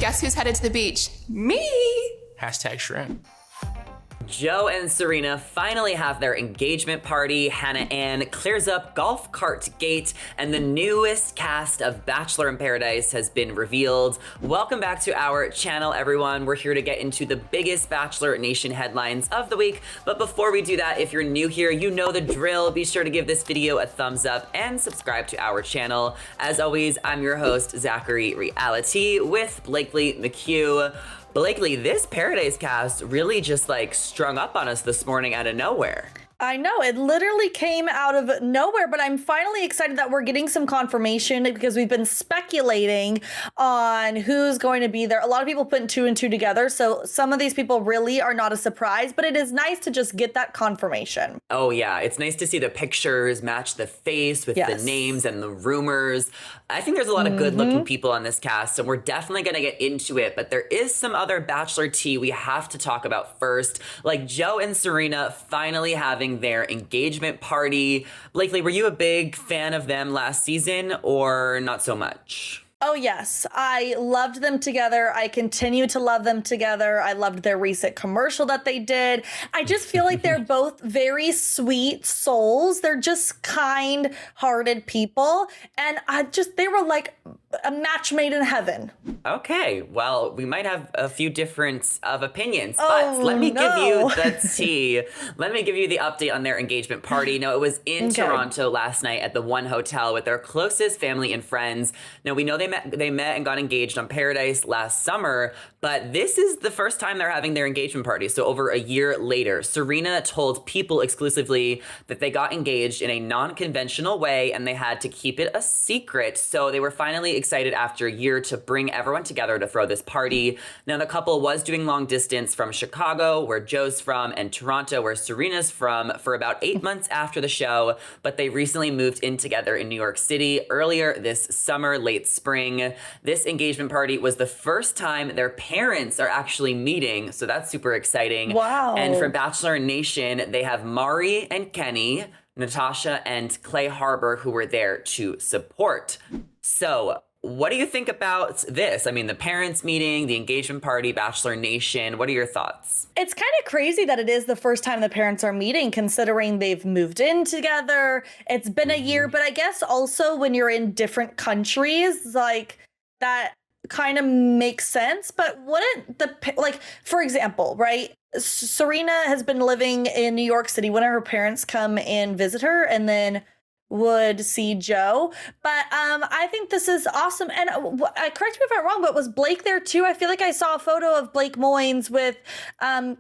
guess who's headed to the beach? Me! Hashtag shrimp. Joe and Serena finally have their engagement party. Hannah Ann clears up golf cart gate, and the newest cast of Bachelor in Paradise has been revealed. Welcome back to our channel, everyone. We're here to get into the biggest Bachelor Nation headlines of the week. But before we do that, if you're new here, you know the drill. Be sure to give this video a thumbs up and subscribe to our channel. As always, I'm your host, Zachary Reality, with Blakely McHugh. Blakely, this Paradise cast really just like strung up on us this morning out of nowhere. I know, it literally came out of nowhere, but I'm finally excited that we're getting some confirmation because we've been speculating on who's going to be there. A lot of people putting two and two together, so some of these people really are not a surprise, but it is nice to just get that confirmation. Oh yeah, it's nice to see the pictures match the face with the names and the rumors. I think there's a lot of good-looking people on this cast, and we're definitely gonna get into it, but there is some other Bachelor tea we have to talk about first, like Joe and Serena finally having their engagement party. Blakely, were you a big fan of them last season or not so much? Oh, yes. I loved them together. I continue to love them together. I loved their recent commercial that they did. I just feel like they're both very sweet souls. They're just kind-hearted people. And they were like a match made in heaven. Okay, well, we might have a few different of opinions, but let me give you the tea. Let me give you the update on their engagement party. Now, it was in Toronto last night at the One Hotel with their closest family and friends. Now, we know they met and got engaged on Paradise last summer, but this is the first time they're having their engagement party, so over a year later. Serena told People exclusively that they got engaged in a non-conventional way and they had to keep it a secret, so they were finally excited after a year to bring everyone together to throw this party. Now, the couple was doing long distance from Chicago, where Joe's from, and Toronto, where Serena's from, for about 8 months after the show, but they recently moved in together in New York City earlier this summer, late spring. This engagement party was the first time their parents are actually meeting, so that's super exciting. Wow. And for Bachelor Nation, they have Mari and Kenny, Natasha and Clay Harbor, who were there to support. So, what do you think about this? I mean, the parents meeting, the engagement party, Bachelor Nation, what are your thoughts? It's kind of crazy that it is the first time the parents are meeting, considering they've moved in together. It's been a year, but I guess also when you're in different countries, like that kind of makes sense. But wouldn't for example, right? Serena has been living in New York City. When her parents come and visit her and then would see Joe, but I think this is awesome. And correct me if I'm wrong, but was Blake there too? I feel like I saw a photo of Blake Moynes with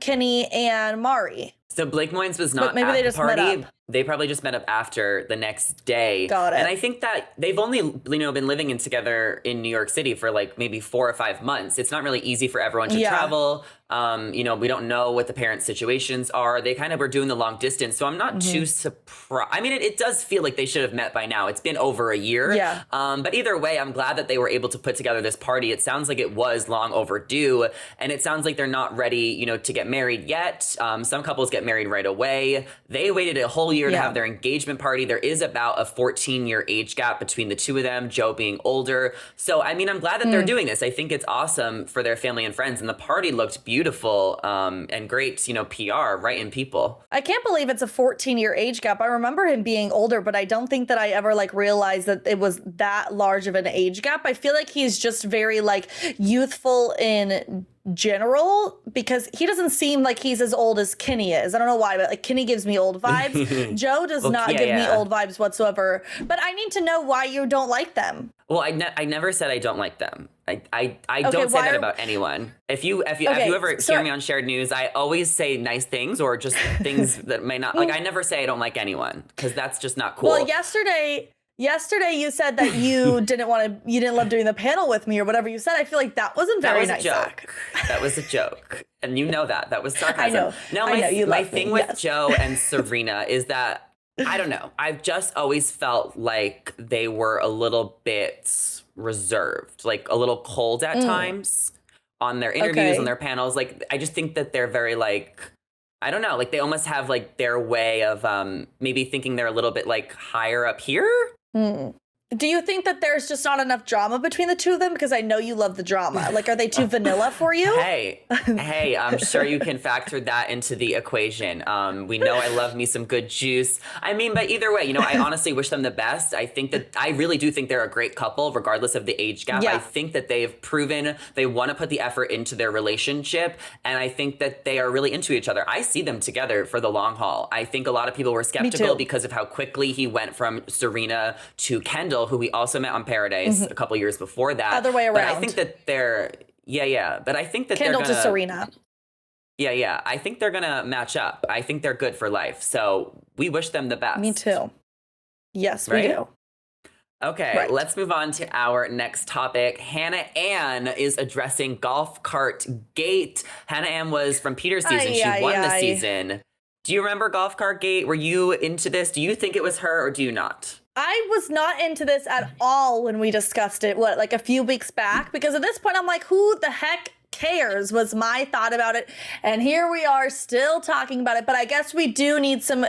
Kenny and Mari. So Blake Moynes was not maybe at they the just met party. up. They probably just met up after the next day. Got it. And I think that they've only, been living in together in New York City for like maybe 4 or 5 months. It's not really easy for everyone to travel. We don't know what the parents' situations are. They kind of were doing the long distance, so I'm not too surprised. I mean, it does feel like they should have met by now. It's been over a year. Yeah. But either way, I'm glad that they were able to put together this party. It sounds like it was long overdue, and it sounds like they're not ready, to get married yet. Some couples get married right away. They waited a whole year to have their engagement party. There is about a 14-year age gap between the two of them, Joe being older. So, I mean, I'm glad that they're doing this. I think it's awesome for their family and friends, and the party looked beautiful and great, PR, right in People. I can't believe it's a 14-year age gap. I remember him being older, but I don't think that I ever realized that it was that large of an age gap. I feel like he's just very youthful in general, because he doesn't seem like he's as old as Kenny is. I don't know why, but Kenny gives me old vibes. Joe does not give me old vibes whatsoever. But I need to know why you don't like them. Well, I never said I don't like them. I don't say that about anyone. If you ever hear me on Shared News, I always say nice things or just things that may not, I never say I don't like anyone, because that's just not cool. Well, yesterday you said that you didn't love doing the panel with me or whatever you said. I feel like that wasn't very nice. That was a joke. And you know that was sarcasm. I know. Now, my thing with Joe and Serena is that, I don't know, I've just always felt like they were a little bit reserved, a little cold at times on their interviews, on their panels. I just think that they're very I don't know, they almost have their way of maybe thinking they're a little bit higher up here. Do you think that there's just not enough drama between the two of them? Because I know you love the drama. Like, are they too vanilla for you? Hey, I'm sure you can factor that into the equation. We know I love me some good juice. I mean, but either way, I honestly wish them the best. I really do think they're a great couple, regardless of the age gap. Yeah. I think that they have proven they want to put the effort into their relationship. And I think that they are really into each other. I see them together for the long haul. I think a lot of people were skeptical because of how quickly he went from Serena to Kendall, who we also met on Paradise a couple years before that. Other way around. But I think that they're, but I think that Kendall they're gonna, to Serena. Yeah. I think they're gonna match up. I think they're good for life. So we wish them the best. Me too. Yes, right? we do. Okay, Let's move on to our next topic. Hannah Ann is addressing golf cart gate. Hannah Ann was from Peter's season. She won the season. Do you remember golf cart gate? Were you into this? Do you think it was her or do you not? I was not into this at all when we discussed it, like a few weeks back, because at this point I'm like, who the heck cares was my thought about it. And here we are still talking about it. But I guess we do need some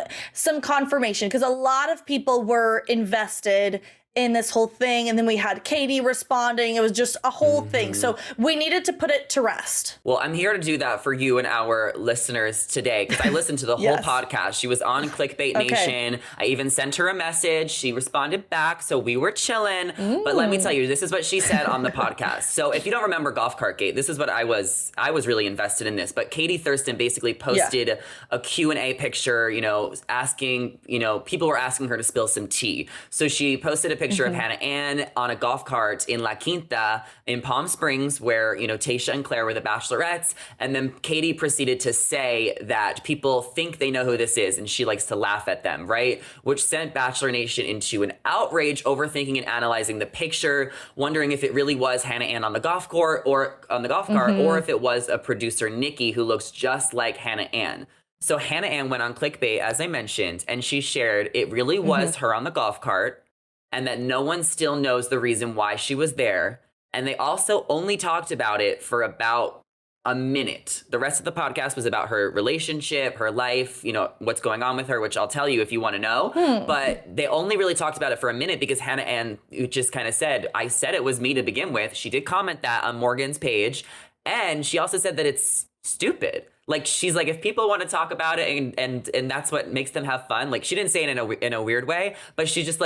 confirmation, because a lot of people were invested in this whole thing. And then we had Katie responding. It was just a whole thing. So we needed to put it to rest. Well, I'm here to do that for you and our listeners today, because I listened to the whole podcast. She was on Clickbait Nation. I even sent her a message. She responded back. So we were chilling. But let me tell you, this is what she said on the podcast. So if you don't remember Golf Cart Gate, this is what I was really invested in this. But Katie Thurston basically posted a Q&A picture, asking, people were asking her to spill some tea. So she posted a picture of Hannah Ann on a golf cart in La Quinta in Palm Springs, where, Tayshia and Claire were the Bachelorettes. And then Katie proceeded to say that people think they know who this is, and she likes to laugh at them, right? Which sent Bachelor Nation into an outrage, overthinking and analyzing the picture, wondering if it really was Hannah Ann on the golf court or on the golf cart, or if it was a producer, Nikki, who looks just like Hannah Ann. So Hannah Ann went on Clickbait, as I mentioned, and she shared it really was her on the golf cart, and that no one still knows the reason why she was there. And they also only talked about it for about a minute. The rest of the podcast was about her relationship, her life, what's going on with her, which I'll tell you if you want to know. But they only really talked about it for a minute because Hannah Ann just kind of said, I said it was me to begin with. She did comment that on Morgan's page. And she also said that it's stupid. Like, she's like, if people want to talk about it and that's what makes them have fun. Like, she didn't say it in a weird way, but she just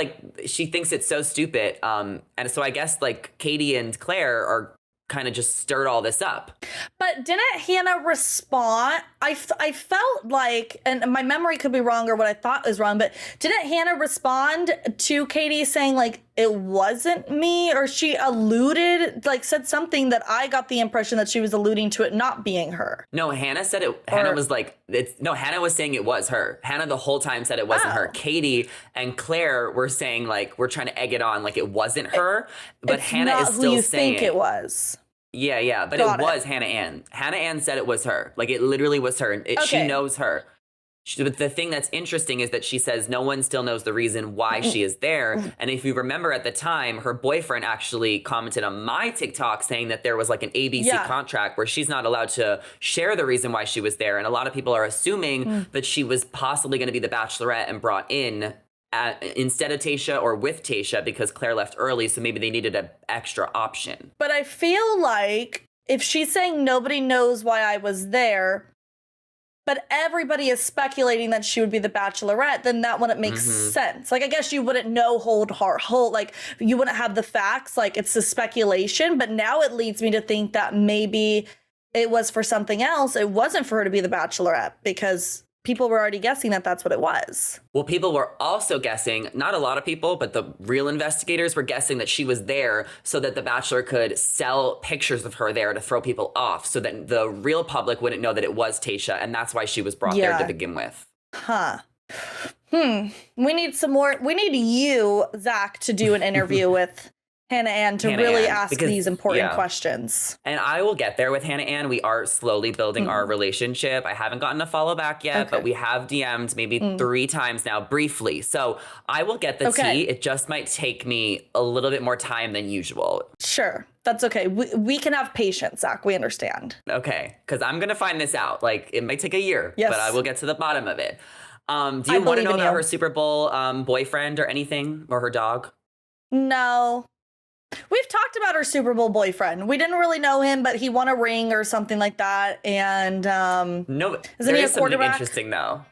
she thinks it's so stupid. And so I guess Katie and Claire are kind of just stirred all this up. But didn't Hannah respond? I felt like, and my memory could be wrong or what I thought was wrong, but didn't Hannah respond to Katie saying it wasn't me, or she alluded, said something that I got the impression that she was alluding to it not being her? No, Hannah said it. Hannah was Hannah was saying it was her. Hannah the whole time said it wasn't her. Katie and Claire were saying we're trying to egg it on it wasn't her, but Hannah is still saying think it was. Yeah, but it was Hannah Ann. Hannah Ann said it was her. It literally was her. She knows her. But the thing that's interesting is that she says no one still knows the reason why she is there. And if you remember at the time, her boyfriend actually commented on my TikTok saying that there was an ABC contract where she's not allowed to share the reason why she was there. And a lot of people are assuming that she was possibly going to be the Bachelorette and brought in instead of Tayshia or with Tayshia because Claire left early, so maybe they needed an extra option. But I feel like if she's saying nobody knows why I was there, but everybody is speculating that she would be the Bachelorette, then that wouldn't make sense. I guess you wouldn't know you wouldn't have the facts, it's a speculation, but now it leads me to think that maybe it was for something else. It wasn't for her to be the Bachelorette because people were already guessing that that's what it was. Well, people were also guessing, not a lot of people, but the real investigators were guessing that she was there so that The Bachelor could sell pictures of her there to throw people off so that the real public wouldn't know that it was Tayshia, and that's why she was brought there to begin with. We need some more. We need you, Zach, to do an interview with Hannah Ann to really ask these important questions. And I will get there with Hannah Ann. We are slowly building our relationship. I haven't gotten a follow back yet, but we have DM'd maybe 3 times now, briefly. So I will get the tea. It just might take me a little bit more time than usual. Sure. That's okay. We can have patience, Zach. We understand. Okay. Because I'm going to find this out. It might take a year, but I will get to the bottom of it. Do you want to know about her Super Bowl boyfriend or anything, or her dog? No. We've talked about her Super Bowl boyfriend. We didn't really know him, but he won a ring or something like that. And No, isn't there he a is something quarterback? interesting though.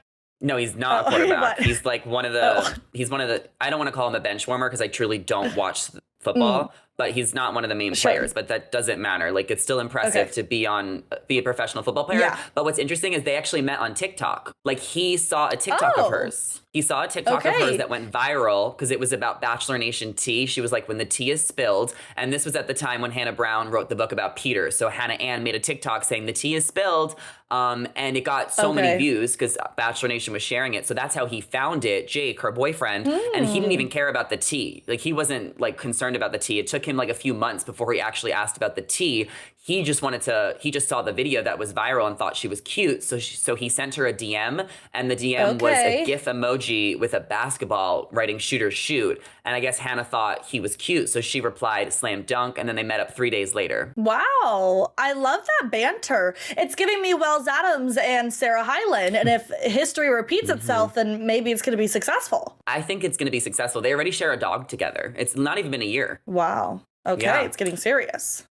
No, he's not a quarterback. What? He's like one of the. He's one of the. I don't want to call him a bench warmer because I truly don't watch football. But he's not one of the main players. But that doesn't matter. Like, it's still impressive to be a professional football player. Yeah. But what's interesting is they actually met on TikTok. Like, he saw a TikTok of hers. He saw a TikTok of hers that went viral because it was about Bachelor Nation tea. She was like, when the tea is spilled. And this was at the time when Hannah Brown wrote the book about Peter. So Hannah Ann made a TikTok saying the tea is spilled. And it got so many views because Bachelor Nation was sharing it. So that's how he found it, Jake, her boyfriend. And he didn't even care about the tea. Like, he wasn't like concerned about the tea. It took him like a few months before he actually asked about the tea. He just saw the video that was viral and thought she was cute. So he sent her a DM, and the DM was a GIF emoji with a basketball writing shoot or shoot. And I guess Hannah thought he was cute. So she replied slam dunk, and then they met up 3 days later. Wow. I love that banter. It's giving me Wells Adams and Sarah Hyland. And if history repeats itself, then maybe it's going to be successful. I think it's going to be successful. They already share a dog together. It's not even been a year. Wow. Okay. It's getting serious.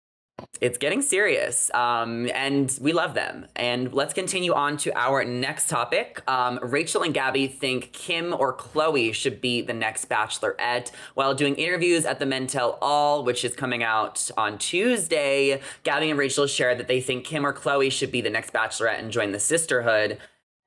It's getting serious, and we love them. And let's continue on to our next topic. Rachel and Gabby think Kim or Khloe should be the next Bachelorette. While doing interviews at the Men Tell All, which is coming out on Tuesday, Gabby and Rachel shared that they think Kim or Khloe should be the next Bachelorette and join the sisterhood.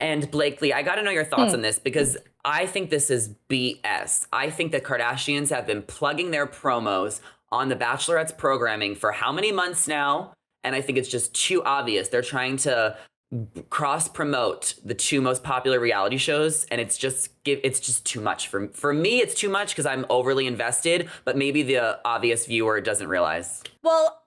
And Blakely, I got to know your thoughts on this because I think this is BS. I think the Kardashians have been plugging their promos on the Bachelorette's programming for how many months now? And I think it's just too obvious. They're trying to cross-promote the two most popular reality shows, and it's just too much. For me, it's too much because I'm overly invested, but maybe the obvious viewer doesn't realize. Well,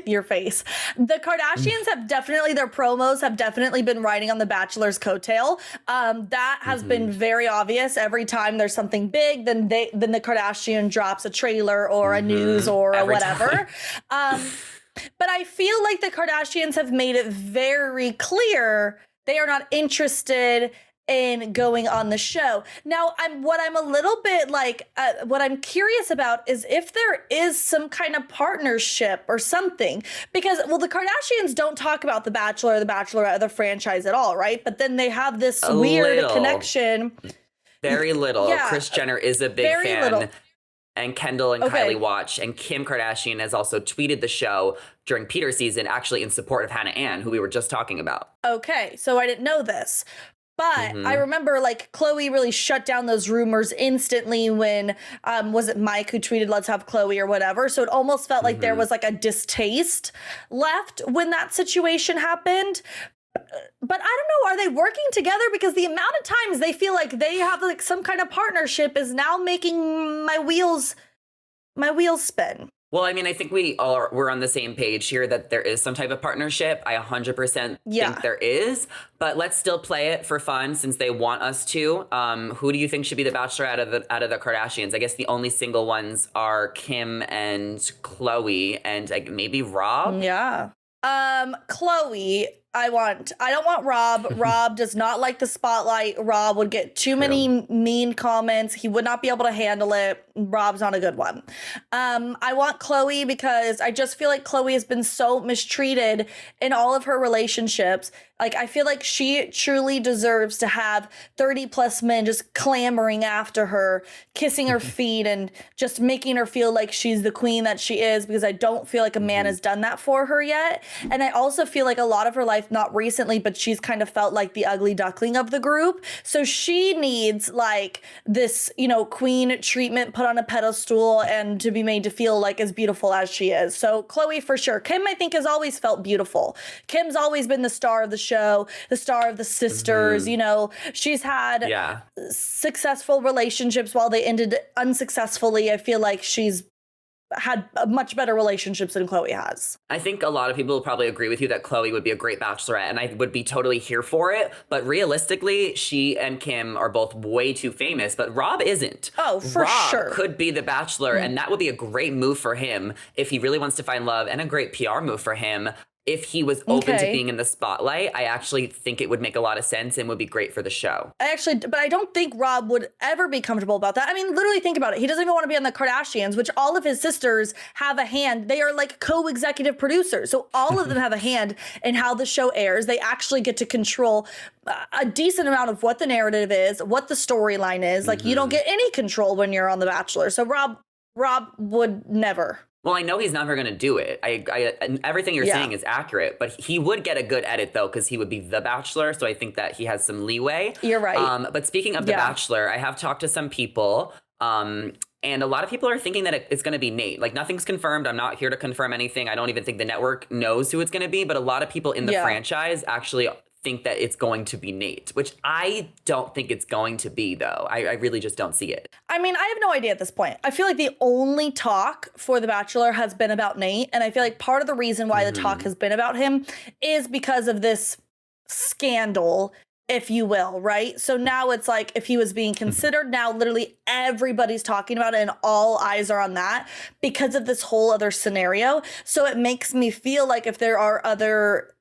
your face. The Kardashians have definitely, their promos have definitely been riding on the Bachelor's coattail. That has been very obvious. Every time there's something big, then the Kardashian drops a trailer or a news or a whatever. But I feel like the Kardashians have made it very clear they are not interested in going on the show. Now, what I'm curious about is if there is some kind of partnership or something, because, well, the Kardashians don't talk about The Bachelor or The Bachelorette or the franchise at all, right? But then they have this weird connection. Very little. Yeah, Kris Jenner is a big fan. Little. And Kendall and Kylie watch. And Kim Kardashian has also tweeted the show during Peter's season, actually in support of Hannah Ann, who we were just talking about. Okay, so I didn't know this. But I remember, like, Khloe really shut down those rumors instantly when, was it Mike who tweeted, let's have Khloe or whatever? So it almost felt like there was, like, a distaste left when that situation happened. But I don't know, are they working together? Because the amount of times they feel like they have, like, some kind of partnership is now making my wheels spin. Well, I mean, I think we're on the same page here that there is some type of partnership. I 100% think there is, but let's still play it for fun since they want us to. Who do you think should be the Bachelor out of the Kardashians? I guess the only single ones are Kim and Khloe and maybe Rob. Yeah. Khloe. I don't want Rob. Rob does not like the spotlight. Rob would get too many mean comments. He would not be able to handle it. Rob's not a good one. I want Khloe because I just feel like Khloe has been so mistreated in all of her relationships. Like, I feel like she truly deserves to have 30 plus men just clamoring after her, kissing her feet and just making her feel like she's the queen that she is, because I don't feel like a man has done that for her yet. And I also feel like a lot of her life, not recently, but she's kind of felt like the ugly duckling of the group. So she needs, like, this, queen treatment put on a pedestal and to be made to feel like as beautiful as she is. So Khloe for sure. Kim, I think, has always felt beautiful. Kim's always been the star of the show, the star of the sisters. She's had successful relationships while they ended unsuccessfully. I feel like she's had much better relationships than Khloe has. I think a lot of people will probably agree with you that Khloe would be a great Bachelorette, and I would be totally here for it. But realistically, she and Kim are both way too famous, but Rob isn't. Oh, for sure. Rob could be the Bachelor, and that would be a great move for him if he really wants to find love, and a great PR move for him. if he was open to being in the spotlight, I actually think it would make a lot of sense and would be great for the show. But I don't think Rob would ever be comfortable about that. I mean, literally think about it. He doesn't even want to be on the Kardashians, which all of his sisters have a hand. They are like co-executive producers. So all of them have a hand in how the show airs. They actually get to control a decent amount of what the narrative is, what the storyline is. Like you don't get any control when you're on The Bachelor. So Rob would never. Well, I know he's never going to do it. Everything you're saying is accurate, but he would get a good edit, though, because he would be The Bachelor. So I think that he has some leeway. You're right. But speaking of The Bachelor, I have talked to some people, and a lot of people are thinking that it's going to be Nate. Like, nothing's confirmed. I'm not here to confirm anything. I don't even think the network knows who it's going to be. But a lot of people in the franchise actually think that it's going to be Nate, which I don't think it's going to be, though. I really just don't see it. I mean, I have no idea at this point. I feel like the only talk for The Bachelor has been about Nate. And I feel like part of the reason why the talk has been about him is because of this scandal, if you will, right? So now it's like if he was being considered, now literally everybody's talking about it and all eyes are on that because of this whole other scenario. So it makes me feel like if there are other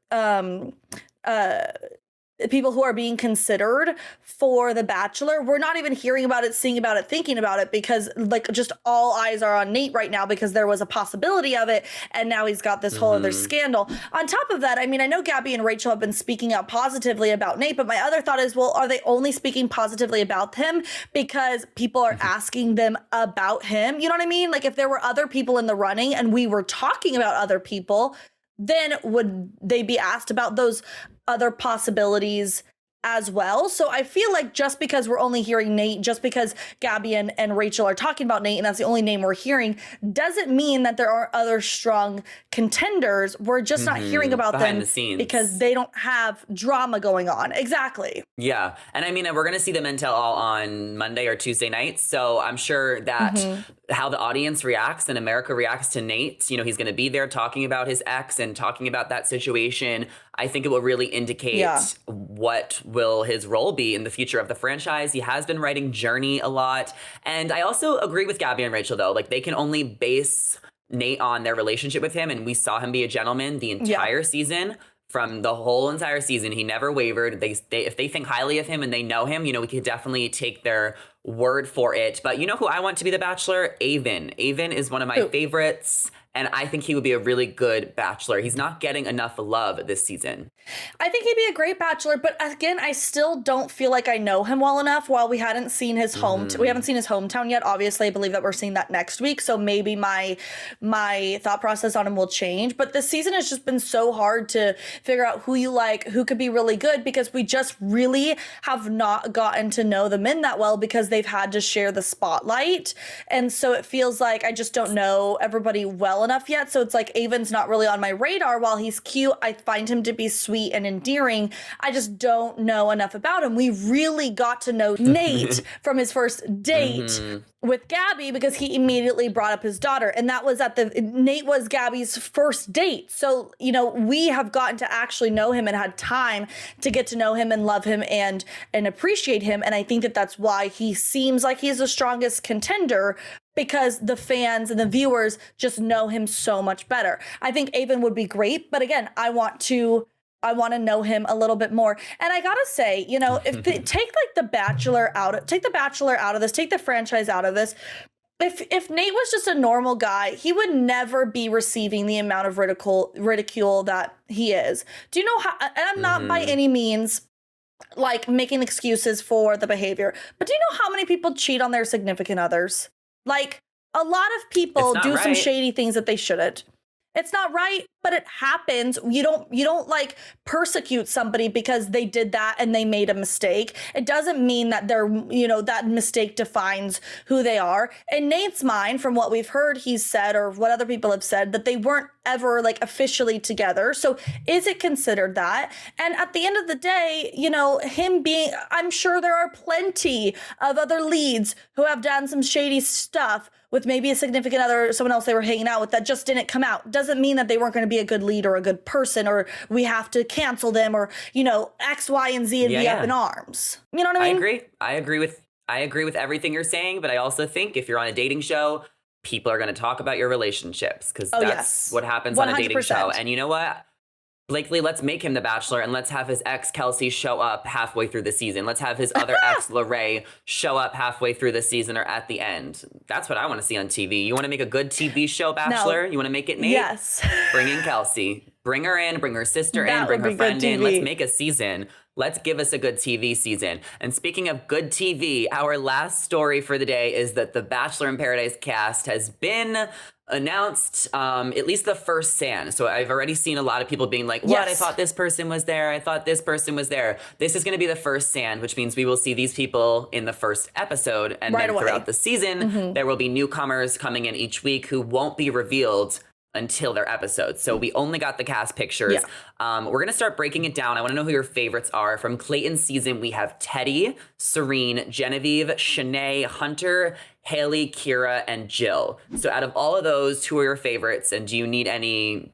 people who are being considered for The Bachelor, we're not even hearing about it, seeing about it, thinking about it, because like just all eyes are on Nate right now because there was a possibility of it, and now he's got this whole other scandal. On top of that, I mean, I know Gabby and Rachel have been speaking out positively about Nate, but my other thought is, well, are they only speaking positively about him because people are asking them about him? You know what I mean? Like if there were other people in the running and we were talking about other people, then would they be asked about those other possibilities as well? So I feel like just because we're only hearing Nate, just because Gabby and Rachel are talking about Nate and that's the only name we're hearing, doesn't mean that there aren't other strong contenders. We're just not hearing about them because they don't have drama going on. Exactly. Yeah. And I mean, we're going to see the men tell all on Monday or Tuesday nights. So I'm sure that how the audience reacts and America reacts to Nate, you know, he's going to be there talking about his ex and talking about that situation. I think it will really indicate what will his role be in the future of the franchise. He has been writing Journey a lot. And I also agree with Gabby and Rachel, though. Like, they can only base Nate on their relationship with him. And we saw him be a gentleman the entire season. From the whole entire season, he never wavered. If they think highly of him and they know him, you know, we could definitely take their word for it. But you know who I want to be the Bachelor? Avon. Avon is one of my favorites. And I think he would be a really good Bachelor. He's not getting enough love this season. I think he'd be a great Bachelor, but again, I still don't feel like I know him well enough. While we hadn't seen his we haven't seen his hometown yet. Obviously, I believe that we're seeing that next week. So maybe my thought process on him will change. But this season has just been so hard to figure out who you like, who could be really good, because we just really have not gotten to know the men that well because they've had to share the spotlight. And so it feels like I just don't know everybody well enough yet. So it's like Avon's not really on my radar. While he's cute, I find him to be sweet and endearing. I just don't know enough about him. We really got to know Nate from his first date with Gabby because he immediately brought up his daughter. And that was Nate was Gabby's first date. So, you know, we have gotten to actually know him and had time to get to know him and love him and appreciate him. And I think that that's why he seems like he's the strongest contender, because the fans and the viewers just know him so much better. I think Avon would be great, but again, I want to know him a little bit more. And I gotta say, you know, if they take like the Bachelor out of this, take the franchise out of this, if Nate was just a normal guy, he would never be receiving the amount of ridicule that he is. Do you know how, and I'm not by any means like making excuses for the behavior, but do you know how many people cheat on their significant others? Like, a lot of people do some shady things that they shouldn't. It's not right, but it happens. You don't like persecute somebody because they did that and they made a mistake. It doesn't mean that that mistake defines who they are. In Nate's mind, from what we've heard he's said, or what other people have said, that they weren't ever like officially together. So is it considered that? And at the end of the day, you know, I'm sure there are plenty of other leads who have done some shady stuff with maybe a significant other or someone else they were hanging out with that just didn't come out. Doesn't mean that they weren't going to be a good lead or a good person, or we have to cancel them, or, you know, X, Y, and Z and be up in arms. You know what I mean? I agree with everything you're saying, but I also think if you're on a dating show, people are going to talk about your relationships because that's what happens 100%. On a dating show. And you know what? Blakely, let's make him the Bachelor and let's have his ex Kelsey show up halfway through the season. Let's have his other ex Lorraine show up halfway through the season or at the end. That's what I want to see on TV. You want to make a good TV show, Bachelor? No. You want to make it Nate? Yes. Bring in Kelsey. Bring her in, bring her sister in, bring her friend in. Let's make a season. Let's give us a good TV season. And speaking of good TV, our last story for the day is that the Bachelor in Paradise cast has been announced, at least the first San. So I've already seen a lot of people being like, what? Yes. I thought this person was there. I thought this person was there. This is going to be the first San, which means we will see these people in the first episode. And then throughout the season, there will be newcomers coming in each week who won't be revealed until their episodes. So we only got the cast pictures. Yeah. We're going to start breaking it down. I want to know who your favorites are. From Clayton's season, we have Teddy, Serena, Genevieve, Shanae, Hunter, Haley, Kira, and Jill. So out of all of those, who are your favorites? And do you need any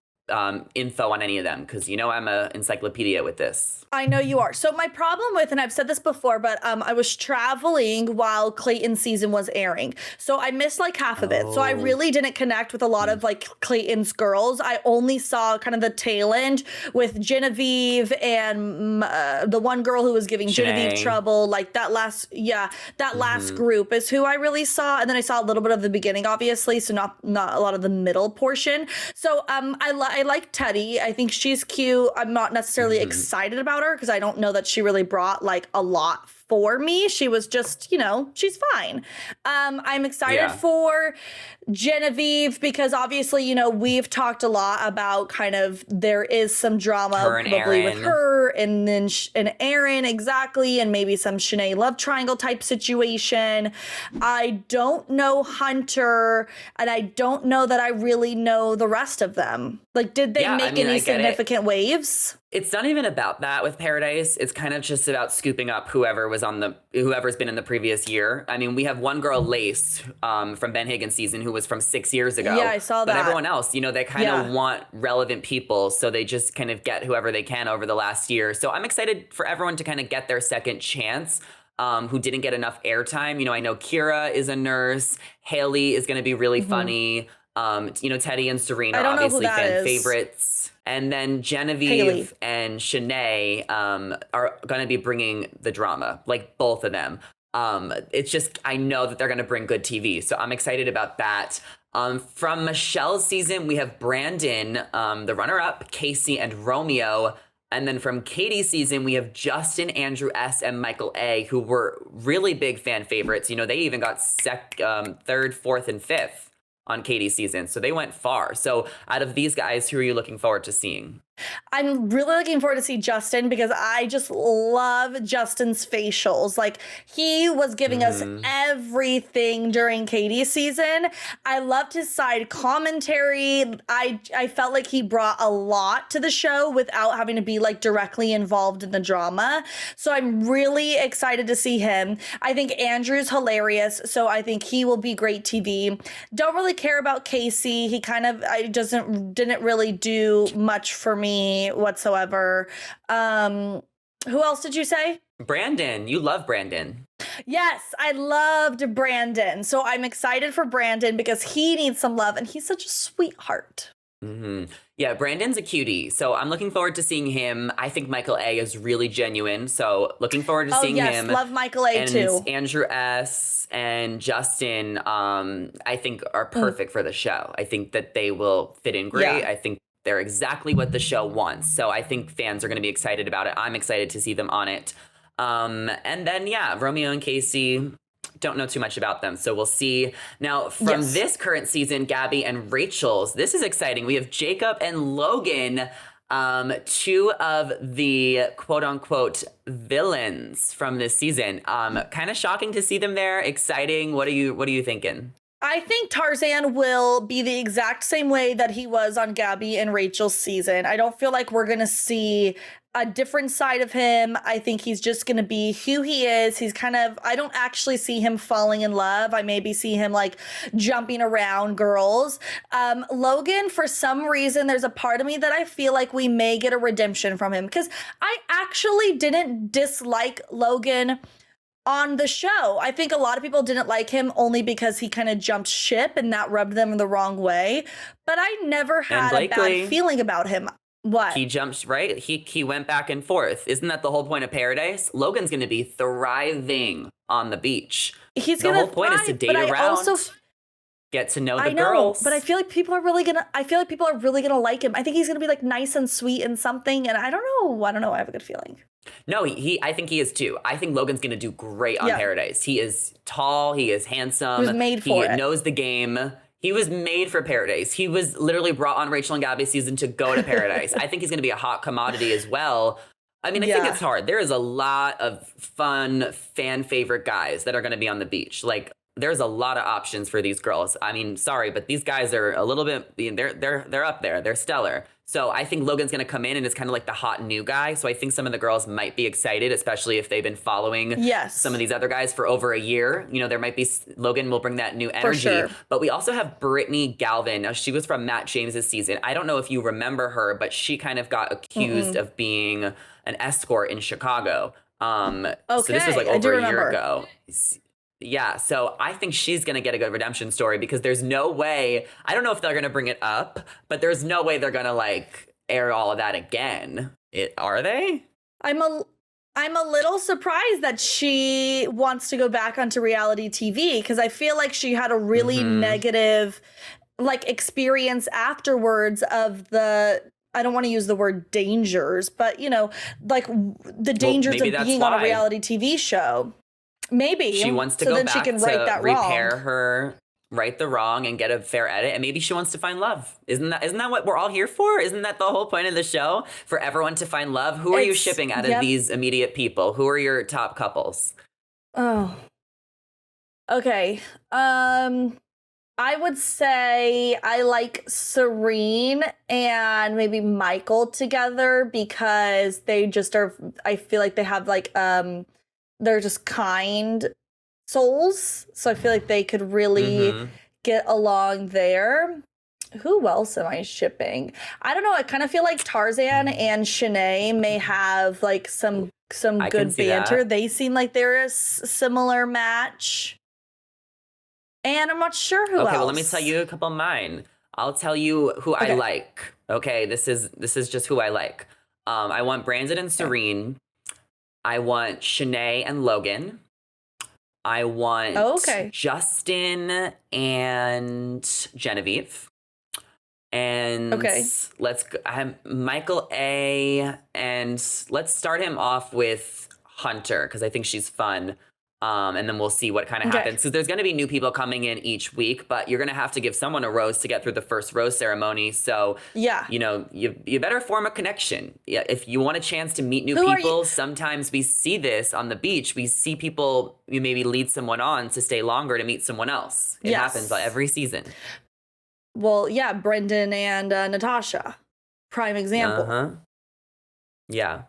info on any of them? Because you know I'm an encyclopedia with this. I know you are. So my problem with, and I've said this before, but I was traveling while Clayton's season was airing. So I missed like half of it. So I really didn't connect with a lot of like Clayton's girls. I only saw kind of the tail end with Genevieve and the one girl who was giving Genevieve trouble. Like that last, last group is who I really saw. And then I saw a little bit of the beginning, obviously. So not a lot of the middle portion. So I like Teddy. I think she's cute. I'm not necessarily excited about her because I don't know that she really brought like a lot for me. She was just, she's fine. I'm excited for Genevieve because obviously, we've talked a lot about kind of there is some drama probably with her and then and Aaron, exactly, and maybe some Shanae love triangle type situation. I don't know Hunter, and I don't know that I really know the rest of them. Like, did they make any significant waves? It's not even about that with Paradise. It's kind of just about scooping up whoever's been in the previous year. I mean, we have one girl, Lace, from Ben Higgins' season, who was from 6 years ago. Yeah, I saw that. But everyone else, they kind of want relevant people, so they just kind of get whoever they can over the last year. So I'm excited for everyone to kind of get their second chance. Who didn't get enough airtime. I know Kira is a nurse. Haley is going to be really funny. Teddy and Serena are obviously fan favorites. And then Genevieve and Shanae are going to be bringing the drama, like both of them. It's just, I know that they're going to bring good TV. So I'm excited about that. From Michelle's season, we have Brandon, the runner-up, Casey, and Romeo. And then from Katie's season, we have Justin, Andrew S., and Michael A., who were really big fan favorites. They even got third, fourth, and fifth on Katie's season. So they went far. So out of these guys, who are you looking forward to seeing? I'm really looking forward to see Justin because I just love Justin's facials. Like, he was giving us everything during Katie's season. I loved his side commentary. I felt like he brought a lot to the show without having to be like directly involved in the drama. So I'm really excited to see him. I think Andrew's hilarious, so I think he will be great TV. Don't really care about Casey. He kind of didn't really do much for me whatsoever. Who else did you say? Brandon. You love Brandon. Yes, I loved Brandon. So I'm excited for Brandon because he needs some love and he's such a sweetheart. Yeah, Brandon's a cutie. So I'm looking forward to seeing him. I think Michael A. is really genuine. So looking forward to seeing him. Love Michael A. too. Andrew S. and Justin, I think are perfect for the show. I think that they will fit in great. Yeah. I think they're exactly what the show wants. So I think fans are going to be excited about it. I'm excited to see them on it. And then, Romeo and Casey, don't know too much about them. So we'll see. Now, from this current season, Gabby and Rachel's, this is exciting. We have Jacob and Logan, two of the quote unquote villains from this season. Kind of shocking to see them there. Exciting. What are you thinking? I think Tarzan will be the exact same way that he was on Gabby and Rachel's season. I don't feel like we're going to see a different side of him. I think he's just going to be who he is. He's I don't actually see him falling in love. I maybe see him like jumping around girls. Logan, for some reason, there's a part of me that I feel like we may get a redemption from him because I actually didn't dislike Logan on the show. I think a lot of people didn't like him only because he kind of jumped ship and that rubbed them the wrong way. But I never had a bad feeling about him. What? He jumped, right? He went back and forth. Isn't that the whole point of Paradise? Logan's going to be thriving on the beach. He's The gonna whole point is to thrive, date but I around, also get to know the I know, girls. but I feel like people are really gonna like him. I think he's gonna be like nice and sweet and something, and I don't know. I have a good feeling. No, I think he is too. I think Logan's going to do great on Paradise. He is tall. He is handsome. He was made for it. He knows the game. He was made for Paradise. He was literally brought on Rachel and Gabby's season to go to Paradise. I think he's going to be a hot commodity as well. I mean, I think it's hard. There is a lot of fun, fan favorite guys that are going to be on the beach. Like, there's a lot of options for these girls. I mean, sorry, but these guys are a little bit, they're up there. They're stellar. So I think Logan's going to come in and is kind of like the hot new guy. So I think some of the girls might be excited, especially if they've been following some of these other guys for over a year. You know, there might be, Logan will bring that new energy. Sure. But we also have Brittany Galvin. Now, she was from Matt James's season. I don't know if you remember her, but she kind of got accused of being an escort in Chicago. So this was like over a year ago. Yeah, so I think she's going to get a good redemption story because there's no way, I don't know if they're going to bring it up, but there's no way they're going to like air all of that again. Are they? I'm a little surprised that she wants to go back onto reality TV because I feel like she had a really negative like experience afterwards of the, I don't want to use the word dangers, but you know, like the dangers of being on a reality TV show. Maybe she wants to go back she can to repair right the wrong and get a fair edit, and maybe she wants to find love. Isn't that what we're all here for? Isn't that the whole point of the show, for everyone to find love? Who are you shipping out of these immediate people? Who are your top couples? Oh, okay. I would say I like Serena and maybe Michael together because they just are. I feel like they have like they're just kind souls. So I feel like they could really get along there. Who else am I shipping? I don't know. I kind of feel like Tarzan and Shanae may have like some good banter. They seem like they're a similar match. And I'm not sure who else. Okay, well, let me tell you a couple of mine. I'll tell you who I like. Okay, this is just who I like. I want Brandon and Serena. I want Shanae and Logan. I want Justin and Genevieve. And let's go, Michael A. And let's start him off with Hunter because I think she's fun. And then we'll see what kind of happens. Because there's going to be new people coming in each week, but you're going to have to give someone a rose to get through the first rose ceremony. So, you know, you better form a connection. Yeah, if you want a chance to meet new people, sometimes we see this on the beach. We see people, you maybe lead someone on to stay longer to meet someone else. It happens every season. Well, yeah, Brendan and Natasha, prime example. Yeah.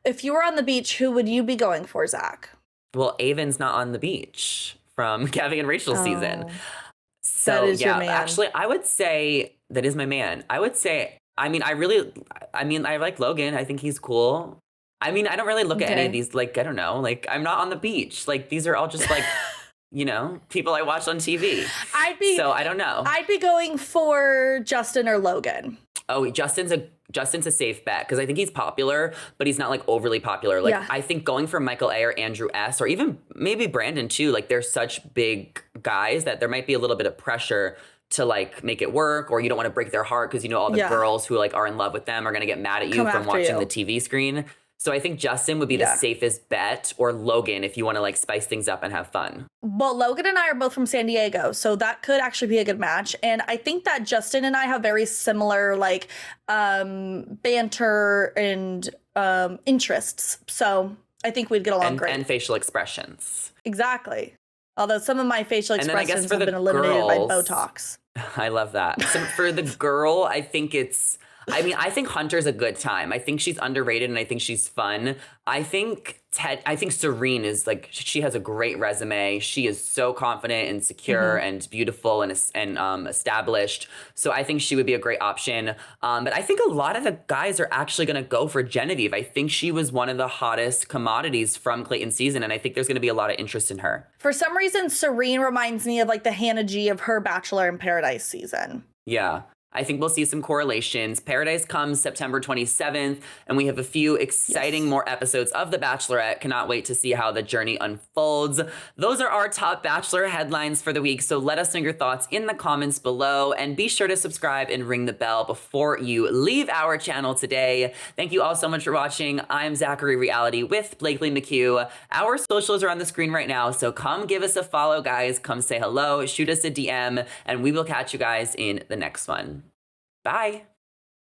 If you were on the beach, who would you be going for, Zach? Well, Avon's not on the beach from Gabby and Rachel's season. So, that is your man. Actually, I would say that is my man. I would say, I like Logan. I think he's cool. I mean, I don't really look at any of these, like, I don't know, like, I'm not on the beach. Like, these are all just, like, you know, people I watch on TV. So, I don't know. I'd be going for Justin or Logan. Oh, Justin's a safe bet because I think he's popular, but he's not like overly popular. Like I think going for Michael A or Andrew S or even maybe Brandon too, like they're such big guys that there might be a little bit of pressure to like make it work, or you don't want to break their heart because you know all the girls who like are in love with them are going to get mad at you from watching the TV screen. So I think Justin would be the safest bet, or Logan if you want to like spice things up and have fun. Well, Logan and I are both from San Diego, so that could actually be a good match. And I think that Justin and I have very similar like banter and interests. So I think we'd get along great. And facial expressions. Exactly. Although some of my facial expressions have been eliminated by Botox. I love that. So for the girl, I think I think Hunter's a good time. I think she's underrated and I think she's fun. I think Serena is like, she has a great resume. She is so confident and secure and beautiful and established. So I think she would be a great option. But I think a lot of the guys are actually going to go for Genevieve. I think she was one of the hottest commodities from Clayton's season. And I think there's going to be a lot of interest in her. For some reason, Serena reminds me of like the Hannah G of her Bachelor in Paradise season. Yeah. I think we'll see some correlations. Paradise comes September 27th, and we have a few exciting more episodes of The Bachelorette. Cannot wait to see how the journey unfolds. Those are our top Bachelor headlines for the week, so let us know your thoughts in the comments below, and be sure to subscribe and ring the bell before you leave our channel today. Thank you all so much for watching. I'm Zachary Reality with Blakely McHugh. Our socials are on the screen right now, so come give us a follow, guys. Come say hello, shoot us a DM, and we will catch you guys in the next one. Bye.